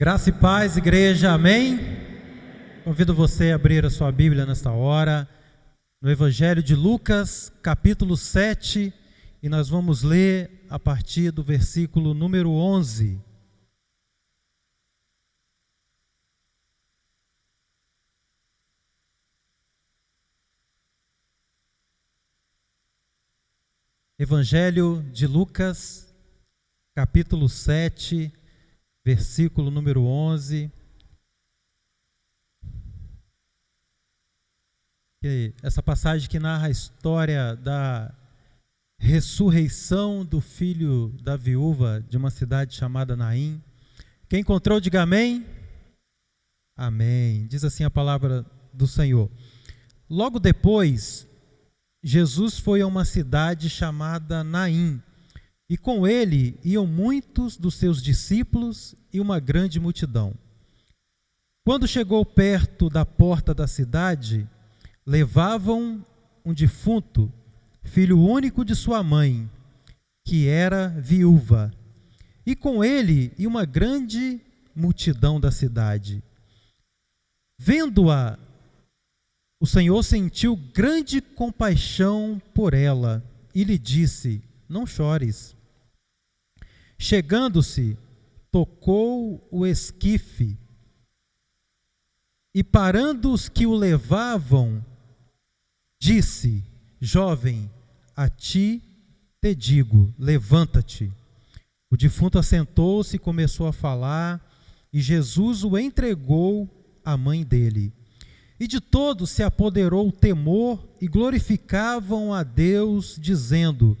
Graça e paz, igreja, amém? Convido você a abrir a sua Bíblia nesta hora, no Evangelho de Lucas, capítulo 7, e nós vamos ler a partir do versículo número 11. Evangelho de Lucas, capítulo 7, versículo número 11. Essa passagem que narra a história da ressurreição do filho da viúva de uma cidade chamada Naim. Quem encontrou, diga amém. Amém. Diz assim a palavra do Senhor. Logo depois, Jesus foi a uma cidade chamada Naim, e com ele iam muitos dos seus discípulos e uma grande multidão. Quando chegou perto da porta da cidade, levavam um defunto, filho único de sua mãe, que era viúva, e com ele ia uma grande multidão da cidade. Vendo-a, o Senhor sentiu grande compaixão por ela e lhe disse: não chores. Chegando-se, tocou o esquife e, parando os que o levavam, disse: jovem, a ti te digo, levanta-te. O defunto assentou-se e começou a falar, e Jesus o entregou à mãe dele. E de todos se apoderou o temor e glorificavam a Deus, dizendo: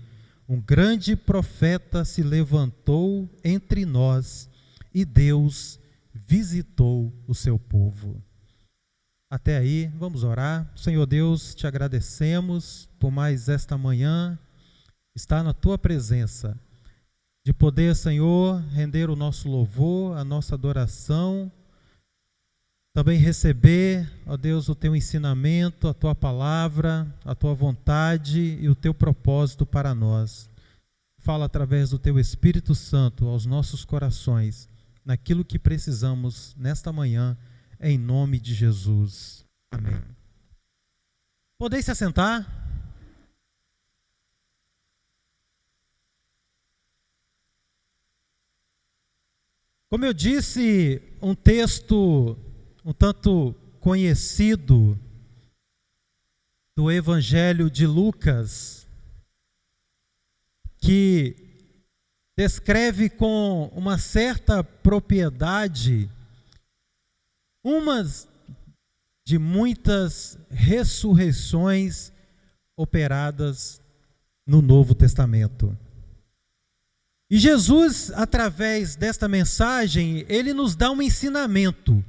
um grande profeta se levantou entre nós e Deus visitou o seu povo. Até aí, vamos orar. Senhor Deus, te agradecemos por mais esta manhã estar na tua presença, de poder, Senhor, render o nosso louvor, a nossa adoração, também receber, ó Deus, o teu ensinamento, a tua palavra, a tua vontade e o teu propósito para nós. Fala através do teu Espírito Santo aos nossos corações, naquilo que precisamos nesta manhã, em nome de Jesus. Amém. Podeis se assentar? Como eu disse, um texto um tanto conhecido do Evangelho de Lucas, que descreve com uma certa propriedade uma de muitas ressurreições operadas no Novo Testamento. E Jesus, através desta mensagem, ele nos dá um ensinamento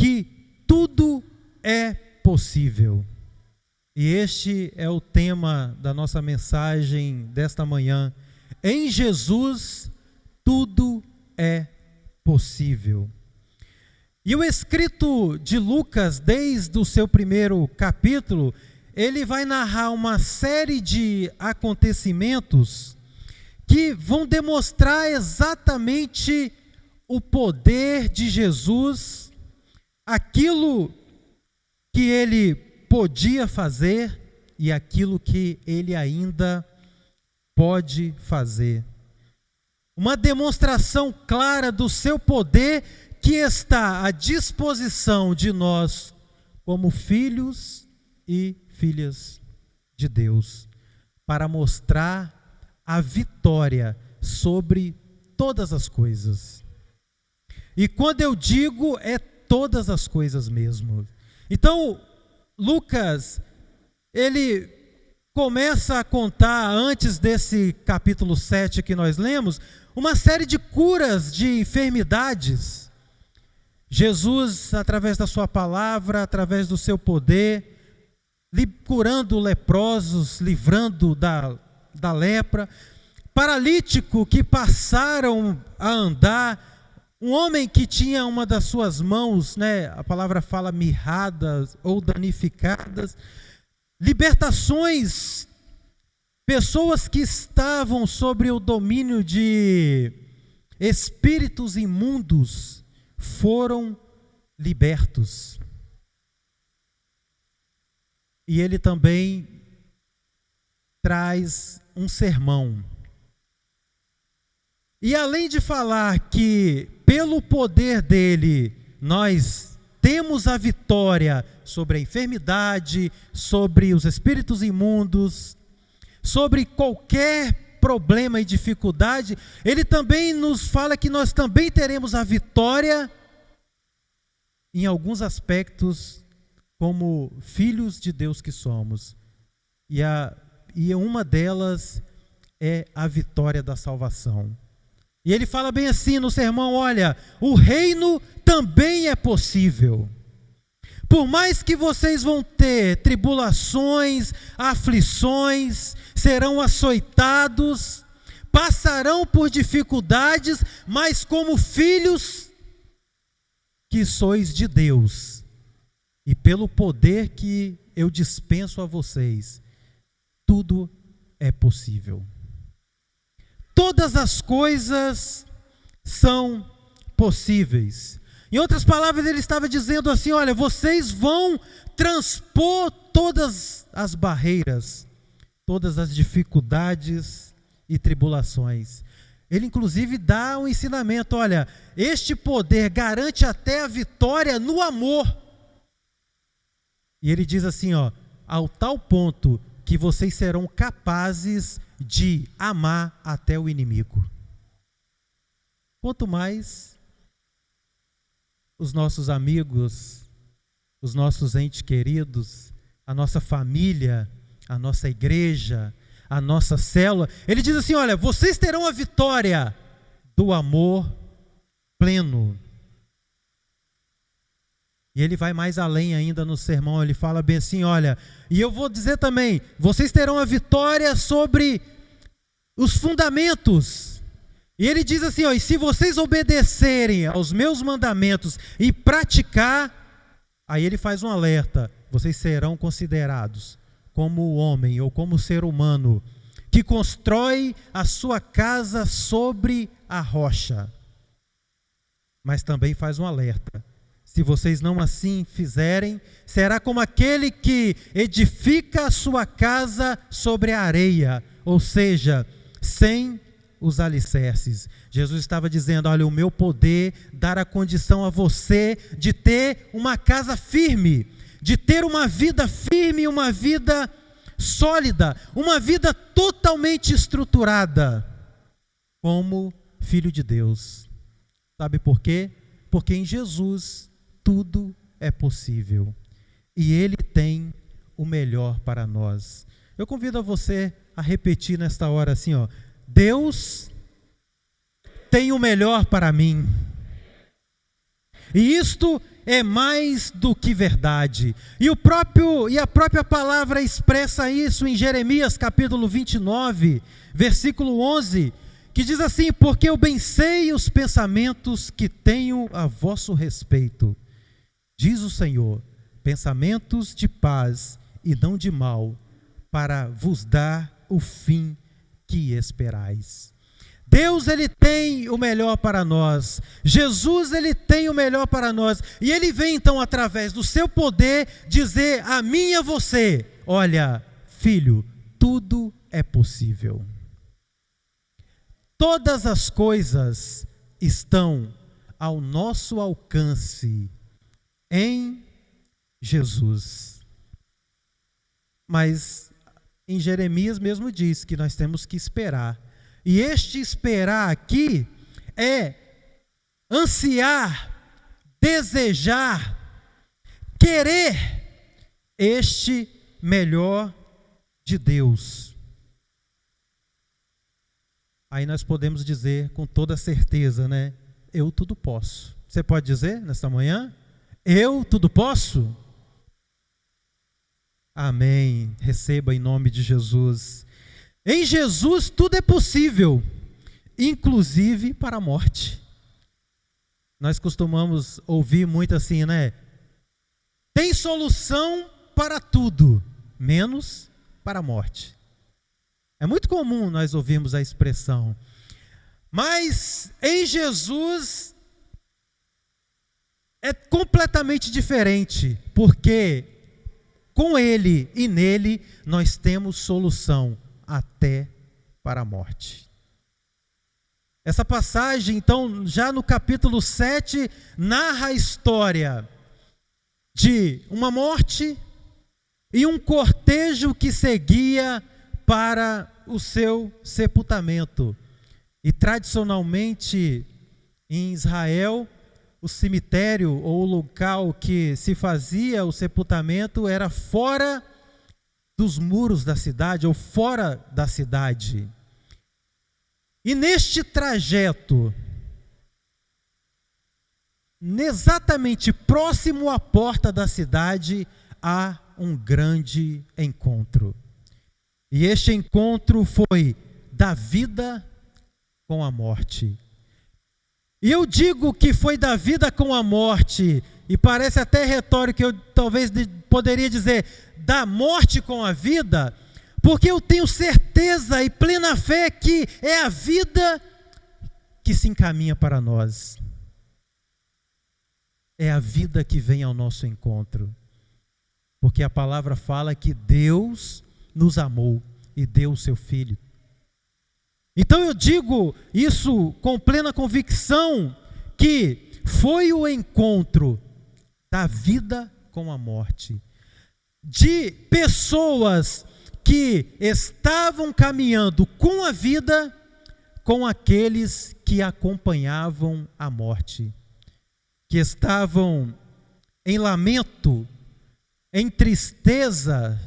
que tudo é possível. E este é o tema da nossa mensagem desta manhã. Em Jesus, tudo é possível. E o escrito de Lucas, desde o seu primeiro capítulo, ele vai narrar uma série de acontecimentos que vão demonstrar exatamente o poder de Jesus, aquilo que ele podia fazer e aquilo que ele ainda pode fazer. Uma demonstração clara do seu poder que está à disposição de nós como filhos e filhas de Deus, para mostrar a vitória sobre todas as coisas. E quando eu digo, é todas as coisas mesmo. Então, Lucas, ele começa a contar, antes desse capítulo 7 que nós lemos, uma série de curas de enfermidades. Jesus, através da sua palavra, através do seu poder, curando leprosos, livrando da lepra, paralítico que passaram a andar, um homem que tinha uma das suas mãos, a palavra fala mirradas ou danificadas, libertações, pessoas que estavam sobre o domínio de espíritos imundos foram libertos. E ele também traz um sermão. E além de falar que pelo poder dele nós temos a vitória sobre a enfermidade, sobre os espíritos imundos, sobre qualquer problema e dificuldade, ele também nos fala que nós também teremos a vitória em alguns aspectos como filhos de Deus que somos. E uma delas é a vitória da salvação. E ele fala bem assim no sermão: olha, o reino também é possível. Por mais que vocês vão ter tribulações, aflições, serão açoitados, passarão por dificuldades, mas como filhos que sois de Deus, e pelo poder que eu dispenso a vocês, tudo é possível. Todas as coisas são possíveis. Em outras palavras, ele estava dizendo assim: olha, vocês vão transpor todas as barreiras, todas as dificuldades e tribulações. Ele inclusive dá um ensinamento: olha, este poder garante até a vitória no amor. E ele diz assim, ao tal ponto que vocês serão capazes de amar até o inimigo. Quanto mais os nossos amigos, os nossos entes queridos, a nossa família, a nossa igreja, a nossa célula. Ele diz assim, olha, vocês terão a vitória do amor pleno. E ele vai mais além ainda no sermão, ele fala bem assim, olha, e eu vou dizer também, vocês terão a vitória sobre os fundamentos. E ele diz assim, e se vocês obedecerem aos meus mandamentos e praticar, aí ele faz um alerta, vocês serão considerados como o homem ou como o ser humano que constrói a sua casa sobre a rocha. Mas também faz um alerta, se vocês não assim fizerem, será como aquele que edifica a sua casa sobre a areia, ou seja, sem os alicerces. Jesus estava dizendo, olha, o meu poder dará condição a você de ter uma casa firme, de ter uma vida firme, uma vida sólida, uma vida totalmente estruturada, como filho de Deus. Sabe por quê? Porque em Jesus tudo é possível, e Ele tem o melhor para nós. Eu convido a você a repetir nesta hora assim, Deus tem o melhor para mim. E isto é mais do que verdade. E a própria palavra expressa isso em Jeremias capítulo 29, versículo 11, que diz assim, porque eu bem sei os pensamentos que tenho a vosso respeito, diz o Senhor, pensamentos de paz e não de mal, para vos dar o fim que esperais. Deus, Ele tem o melhor para nós. Jesus, Ele tem o melhor para nós. E Ele vem então, através do seu poder, dizer a mim e a você, olha, filho, tudo é possível. Todas as coisas estão ao nosso alcance em Jesus. Mas em Jeremias mesmo diz que nós temos que esperar. E este esperar aqui é ansiar, desejar, querer este melhor de Deus. Aí nós podemos dizer com toda certeza, né? Eu tudo posso. Você pode dizer nesta manhã? Eu tudo posso? Amém. Receba em nome de Jesus. Em Jesus tudo é possível, inclusive para a morte. Nós costumamos ouvir muito assim, né? Tem solução para tudo, menos para a morte. É muito comum nós ouvirmos a expressão. Mas em Jesus é completamente diferente, porque com Ele e nele nós temos solução até para a morte. Essa passagem, então, já no capítulo 7, narra a história de uma morte e um cortejo que seguia para o seu sepultamento. E tradicionalmente em Israel, o cemitério ou o local que se fazia o sepultamento era fora dos muros da cidade ou fora da cidade. E neste trajeto, exatamente próximo à porta da cidade, há um grande encontro. E este encontro foi da vida com a morte. E eu digo que foi da vida com a morte, e parece até retórico, eu talvez poderia dizer da morte com a vida, porque eu tenho certeza e plena fé que é a vida que se encaminha para nós. É a vida que vem ao nosso encontro. Porque a palavra fala que Deus nos amou e deu o seu Filho. Então eu digo isso com plena convicção, que foi o encontro da vida com a morte. De pessoas que estavam caminhando com a vida, com aqueles que acompanhavam a morte. Que estavam em lamento, em tristeza,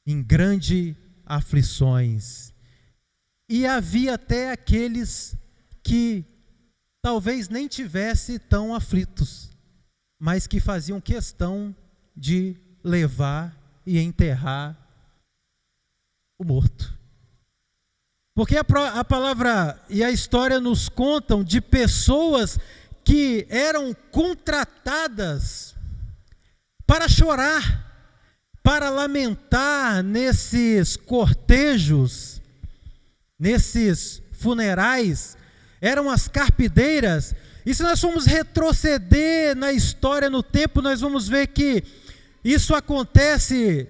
em grande aflições. E havia até aqueles que talvez nem tivessem tão aflitos, mas que faziam questão de levar e enterrar o morto. Porque a palavra e a história nos contam de pessoas que eram contratadas para chorar, para lamentar nesses cortejos, nesses funerais. Eram as carpideiras. E se nós formos retroceder na história, no tempo, nós vamos ver que isso acontece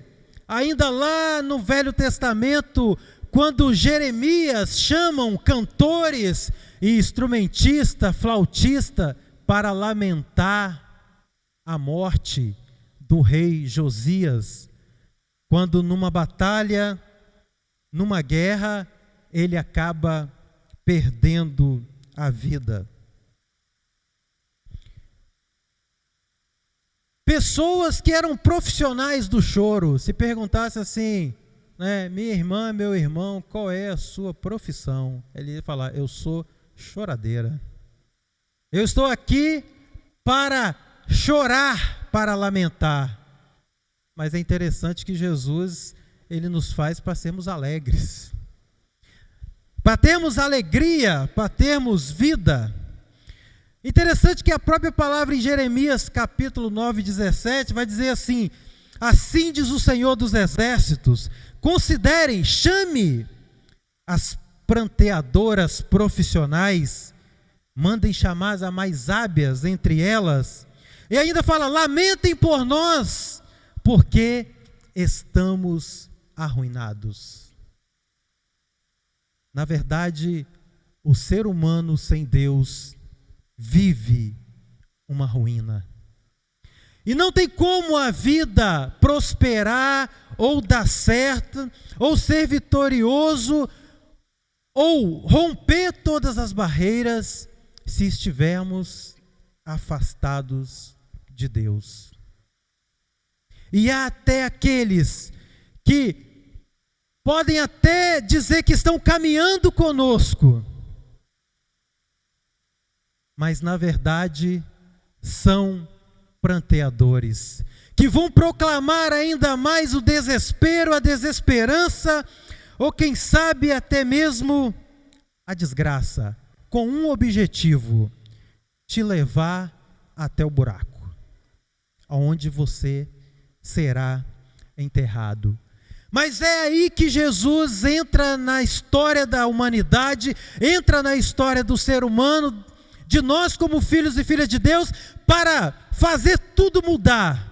ainda lá no Velho Testamento, quando Jeremias chamam cantores e instrumentista, flautista, para lamentar a morte do rei Josias, quando numa batalha, numa guerra, ele acaba perdendo a vida. Pessoas que eram profissionais do choro, se perguntasse assim, né, minha irmã, meu irmão, qual é a sua profissão? Ele ia falar, eu sou choradeira. Eu estou aqui para chorar, para lamentar. Mas é interessante que Jesus, ele nos faz para sermos alegres. Para termos alegria, para termos vida. Interessante que a própria palavra em Jeremias capítulo 9, 17 vai dizer assim, assim diz o Senhor dos Exércitos, considerem, chame as pranteadoras profissionais, mandem chamar as mais hábias entre elas, e ainda fala, lamentem por nós, porque estamos arruinados. Na verdade, o ser humano sem Deus vive uma ruína. E não tem como a vida prosperar, ou dar certo, ou ser vitorioso, ou romper todas as barreiras, se estivermos afastados de Deus. E há até aqueles que podem até dizer que estão caminhando conosco, mas na verdade são pranteadores, que vão proclamar ainda mais o desespero, a desesperança, ou quem sabe até mesmo a desgraça, com um objetivo, te levar até o buraco, onde você será enterrado. Mas é aí que Jesus entra na história da humanidade, entra na história do ser humano, de nós como filhos e filhas de Deus, para fazer tudo mudar.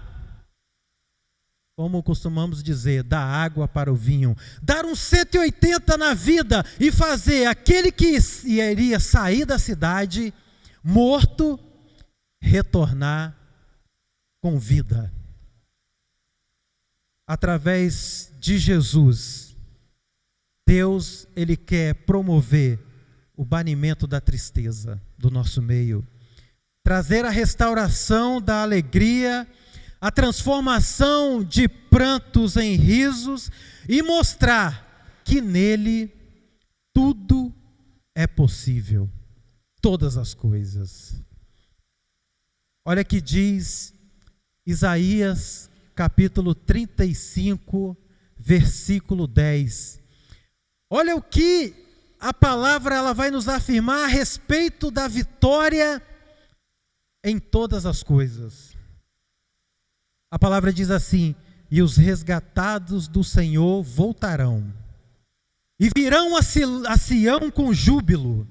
Como costumamos dizer, da água para o vinho, dar um 180 na vida e fazer aquele que iria sair da cidade morto, retornar com vida. Através de Jesus, Deus, Ele quer promover o banimento da tristeza do nosso meio, trazer a restauração da alegria, a transformação de prantos em risos e mostrar que nele tudo é possível, todas as coisas. Olha que diz Isaías capítulo 35, versículo 10. Olha o que a palavra ela vai nos afirmar a respeito da vitória em todas as coisas. A palavra diz assim: e os resgatados do Senhor voltarão, e virão a Sião com júbilo,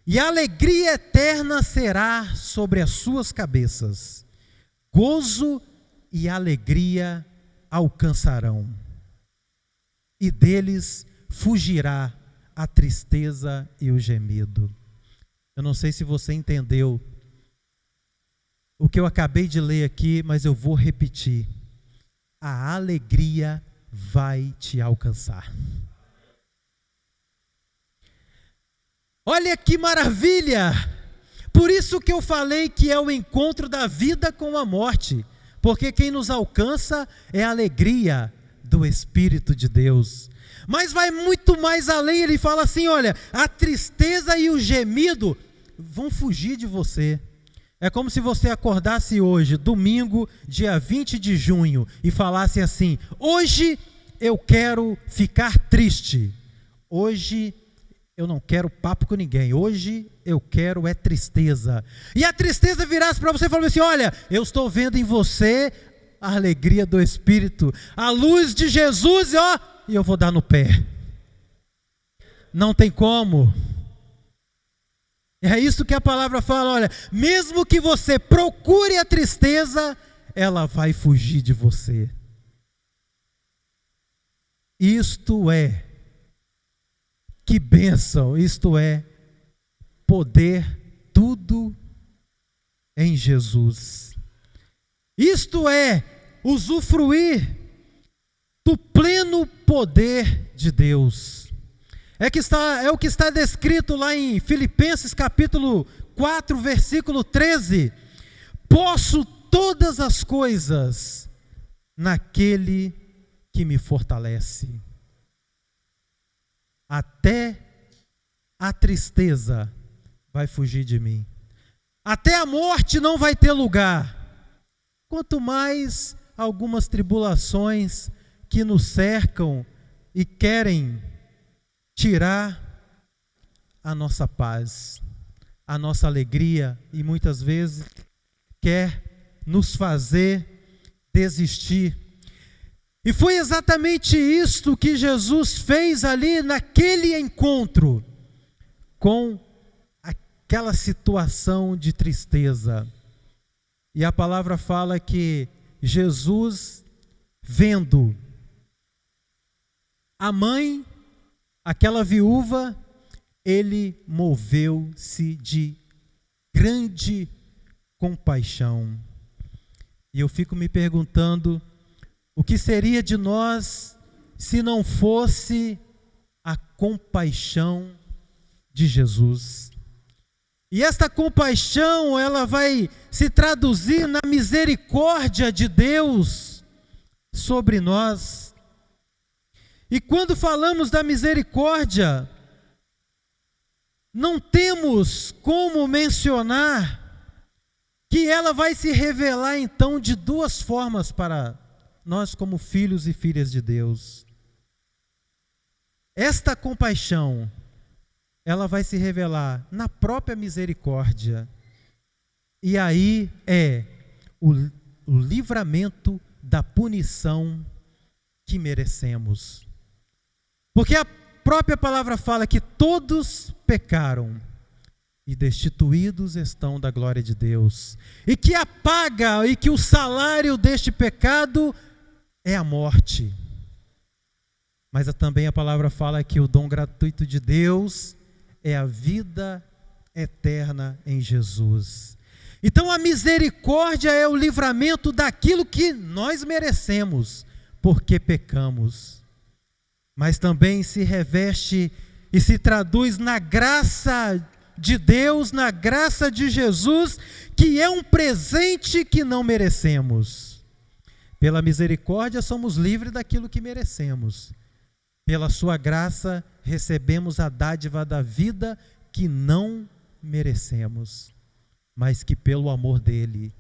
e a alegria eterna será sobre as suas cabeças, gozo e alegria alcançarão, e deles fugirá a tristeza e o gemido. Eu não sei se você entendeu o que eu acabei de ler aqui, mas eu vou repetir. A alegria vai te alcançar. Olha que maravilha! Por isso que eu falei que é o encontro da vida com a morte, porque quem nos alcança é a alegria do Espírito de Deus. Mas vai muito mais além, ele fala assim, olha, a tristeza e o gemido vão fugir de você. É como se você acordasse hoje, domingo, dia 20 de junho, e falasse assim: hoje eu quero ficar triste, hoje eu não quero papo com ninguém, hoje eu quero é tristeza. E a tristeza virasse para você e falasse assim: olha, eu estou vendo em você a alegria do Espírito, a luz de Jesus, ó, e eu vou dar no pé. Não tem como. É isso que a palavra fala, olha, mesmo que você procure a tristeza, ela vai fugir de você. Isto é, que bênção, isto é, poder tudo em Jesus. Isto é, usufruir do pleno poder de Deus. É o que está descrito lá em Filipenses capítulo 4, versículo 13. Posso todas as coisas naquele que me fortalece. Até a tristeza vai fugir de mim. Até a morte não vai ter lugar. Quanto mais algumas tribulações que nos cercam e querem tirar a nossa paz, a nossa alegria, e muitas vezes quer nos fazer desistir. E foi exatamente isto que Jesus fez ali naquele encontro com aquela situação de tristeza. E a palavra fala que Jesus, vendo a mãe, aquela viúva, ele moveu-se de grande compaixão. E eu fico me perguntando, o que seria de nós se não fosse a compaixão de Jesus? E esta compaixão, ela vai se traduzir na misericórdia de Deus sobre nós. E quando falamos da misericórdia, não temos como mencionar que ela vai se revelar então de duas formas para nós como filhos e filhas de Deus. Esta compaixão, ela vai se revelar na própria misericórdia. E aí é o livramento da punição que merecemos. Porque a própria palavra fala que todos pecaram e destituídos estão da glória de Deus, e que a paga e que o salário deste pecado é a morte. Mas também a palavra fala que o dom gratuito de Deus é a vida eterna em Jesus. Então a misericórdia é o livramento daquilo que nós merecemos, porque pecamos. Mas também se reveste e se traduz na graça de Deus, na graça de Jesus, que é um presente que não merecemos. Pela misericórdia somos livres daquilo que merecemos. Pela sua graça recebemos a dádiva da vida que não merecemos, mas que pelo amor dele,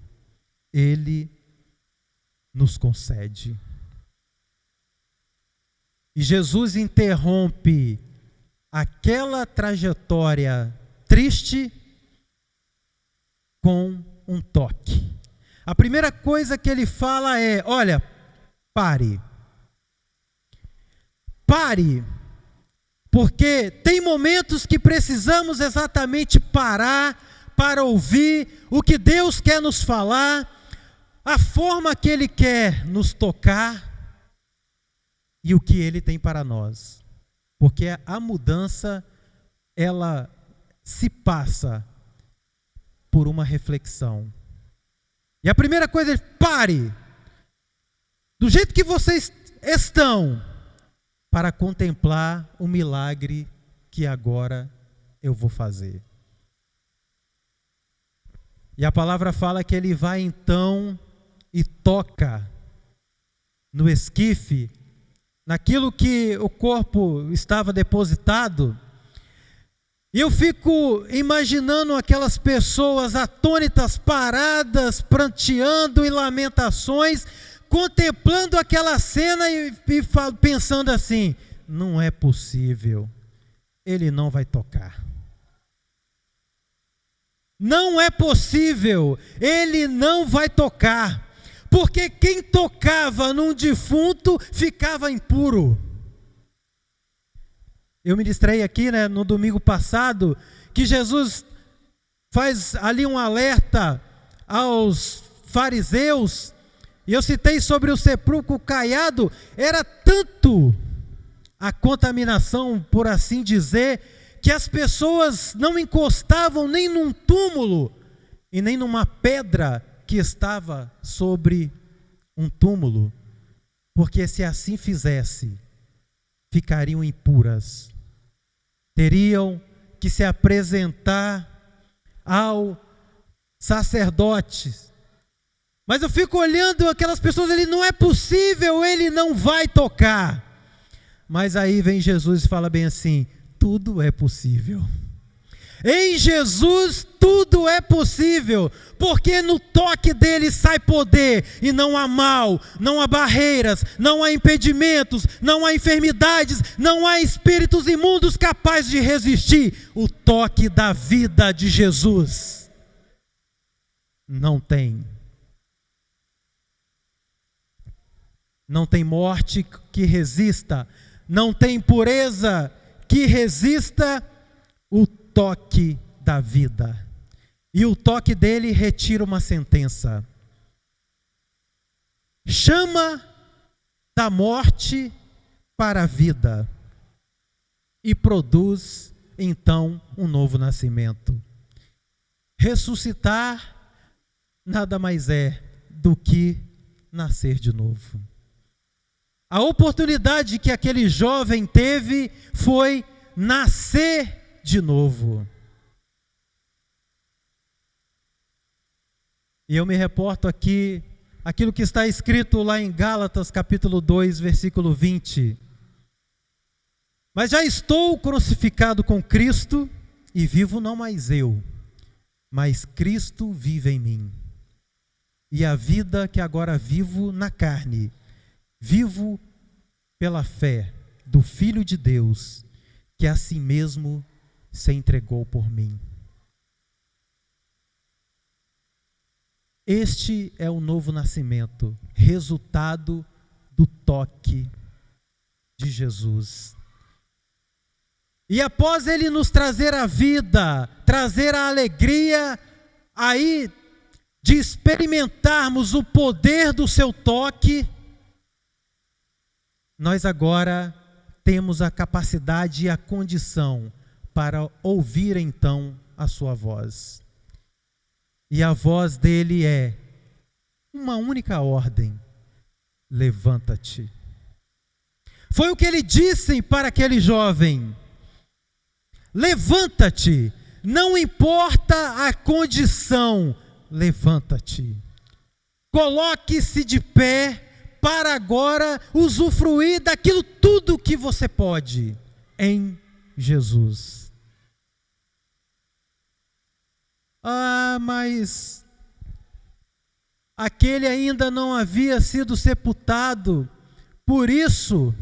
ele nos concede. E Jesus interrompe aquela trajetória triste com um toque. A primeira coisa que ele fala é: olha, pare. Pare, porque tem momentos que precisamos exatamente parar para ouvir o que Deus quer nos falar, a forma que Ele quer nos tocar e o que Ele tem para nós. Porque a mudança, ela se passa por uma reflexão. E a primeira coisa é: pare, do jeito que vocês estão, para contemplar o milagre que agora eu vou fazer. E a palavra fala que ele vai então e toca no esquife, naquilo que o corpo estava depositado. E eu fico imaginando aquelas pessoas atônitas, paradas, pranteando em lamentações, contemplando aquela cena e pensando assim: não é possível, ele não vai tocar. Não é possível, ele não vai tocar, porque quem tocava num defunto ficava impuro. Eu ministrei aqui, no domingo passado, que Jesus faz ali um alerta aos fariseus. E eu citei sobre o sepulcro caiado. Era tanto a contaminação, por assim dizer, que as pessoas não encostavam nem num túmulo e nem numa pedra que estava sobre um túmulo, porque se assim fizesse, ficariam impuras, teriam que se apresentar ao sacerdote. Mas eu fico olhando aquelas pessoas, não é possível, ele não vai tocar. Mas aí vem Jesus e fala bem assim: tudo é possível. Em Jesus tudo é possível, porque no toque dele sai poder, e não há mal, não há barreiras, não há impedimentos, não há enfermidades, não há espíritos imundos capazes de resistir o toque da vida de Jesus. Não tem. Não tem morte que resista, não tem impureza que resista o toque da vida. E o toque dele retira uma sentença. Chama da morte para a vida e produz então um novo nascimento. Ressuscitar nada mais é do que nascer de novo. A oportunidade que aquele jovem teve foi nascer de novo. E eu me reporto aqui, aquilo que está escrito lá em Gálatas capítulo 2, versículo 20. Mas já estou crucificado com Cristo, e vivo não mais eu, mas Cristo vive em mim. E a vida que agora vivo na carne, vivo pela fé do Filho de Deus, que a si mesmo se entregou por mim. Este é o novo nascimento, resultado do toque de Jesus. E após Ele nos trazer a vida, trazer a alegria, aí de experimentarmos o poder do seu toque, nós agora temos a capacidade e a condição para ouvir então a sua voz. E a voz dele é uma única ordem: levanta-te. Foi o que ele disse para aquele jovem: levanta-te, não importa a condição, levanta-te. Coloque-se de pé para agora usufruir daquilo tudo que você pode em Jesus. Ah, mas aquele ainda não havia sido sepultado, por isso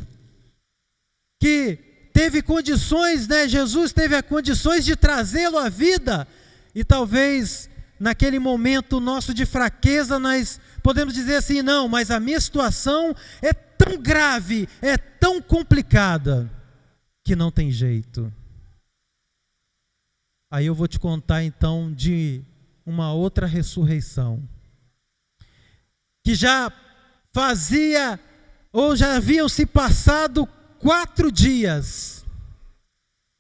que teve condições, Jesus teve condições de trazê-lo à vida, e talvez naquele momento nosso de fraqueza nós podemos dizer assim: não, mas a minha situação é tão grave, é tão complicada, que não tem jeito. Aí eu vou te contar então de uma outra ressurreição, que já fazia, ou já haviam se passado 4 dias.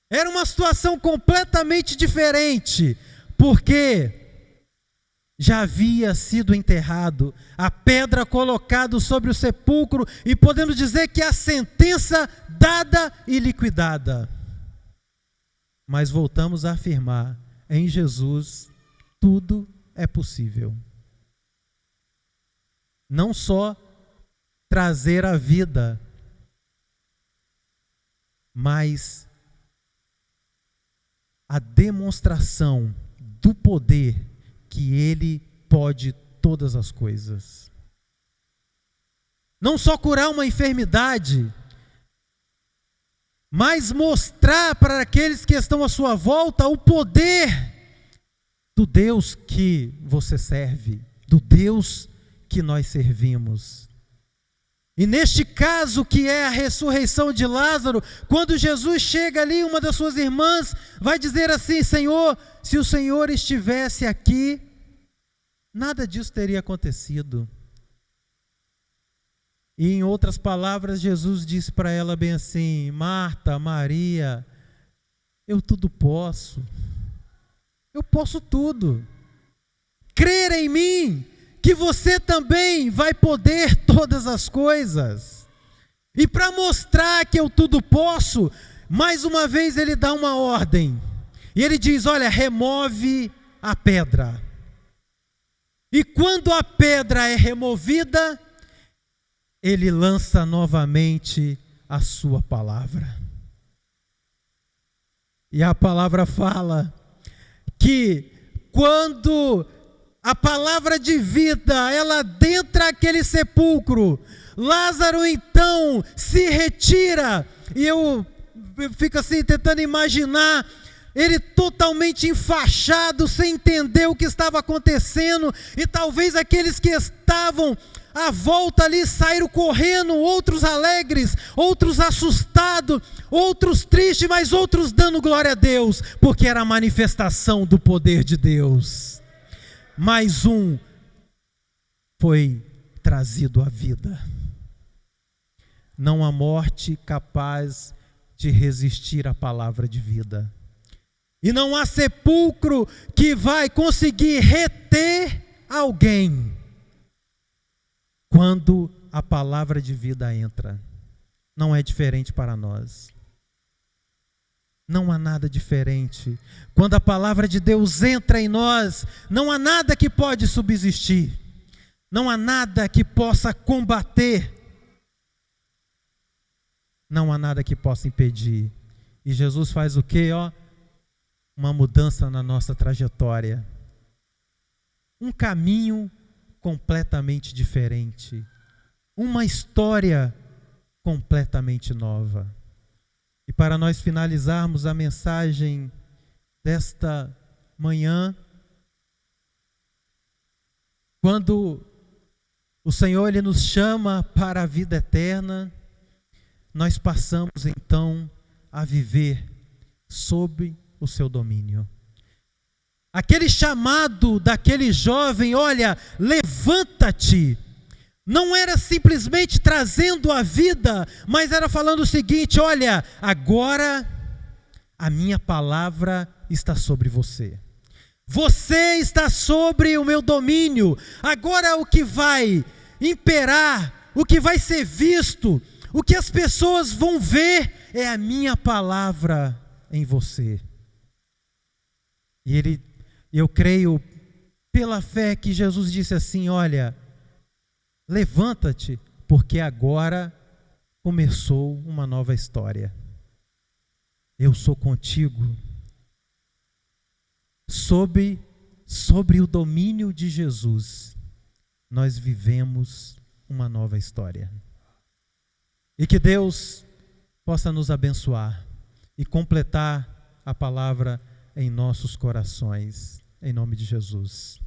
Era uma situação completamente diferente, porque já havia sido enterrado, a pedra colocada sobre o sepulcro, e podemos dizer que a sentença dada e liquidada. Mas voltamos a afirmar: em Jesus tudo é possível. Não só trazer a vida, mas a demonstração do poder que Ele pode todas as coisas. Não só curar uma enfermidade, mas mostrar para aqueles que estão à sua volta o poder do Deus que você serve, do Deus que nós servimos. E neste caso, que é a ressurreição de Lázaro, quando Jesus chega ali, uma das suas irmãs vai dizer assim: Senhor, se o Senhor estivesse aqui, nada disso teria acontecido. E em outras palavras, Jesus disse para ela bem assim: Marta, Maria, eu tudo posso. Eu posso tudo. Crer em mim, que você também vai poder todas as coisas. E para mostrar que eu tudo posso, mais uma vez ele dá uma ordem. E ele diz: olha, remove a pedra. E quando a pedra é removida, ele lança novamente a sua palavra. E a palavra fala que quando a palavra de vida, ela adentra aquele sepulcro, Lázaro então se retira, e eu fico assim tentando imaginar, ele totalmente enfaixado, sem entender o que estava acontecendo, e talvez aqueles que estavam à volta ali saíram correndo, outros alegres, outros assustados, outros tristes, mas outros dando glória a Deus, porque era a manifestação do poder de Deus. Mais um foi trazido à vida. Não há morte capaz de resistir à palavra de vida. E não há sepulcro que vai conseguir reter alguém quando a palavra de vida entra. Não é diferente para nós. Não há nada diferente. Quando a palavra de Deus entra em nós, não há nada que pode subsistir. Não há nada que possa combater. Não há nada que possa impedir. E Jesus faz o quê? Uma mudança na nossa trajetória. Um caminho completamente diferente. Uma história completamente nova. E para nós finalizarmos a mensagem desta manhã, quando o Senhor ele nos chama para a vida eterna, nós passamos então a viver sob o seu domínio. Aquele chamado daquele jovem, olha, levanta-te, não era simplesmente trazendo a vida, mas era falando o seguinte: olha, agora a minha palavra está sobre você. Você está sobre o meu domínio. Agora o que vai imperar, o que vai ser visto, o que as pessoas vão ver é a minha palavra em você. E eu creio pela fé que Jesus disse assim: olha, levanta-te, porque agora começou uma nova história. Eu sou contigo. Sobre o domínio de Jesus, nós vivemos uma nova história. E que Deus possa nos abençoar e completar a palavra em nossos corações, em nome de Jesus.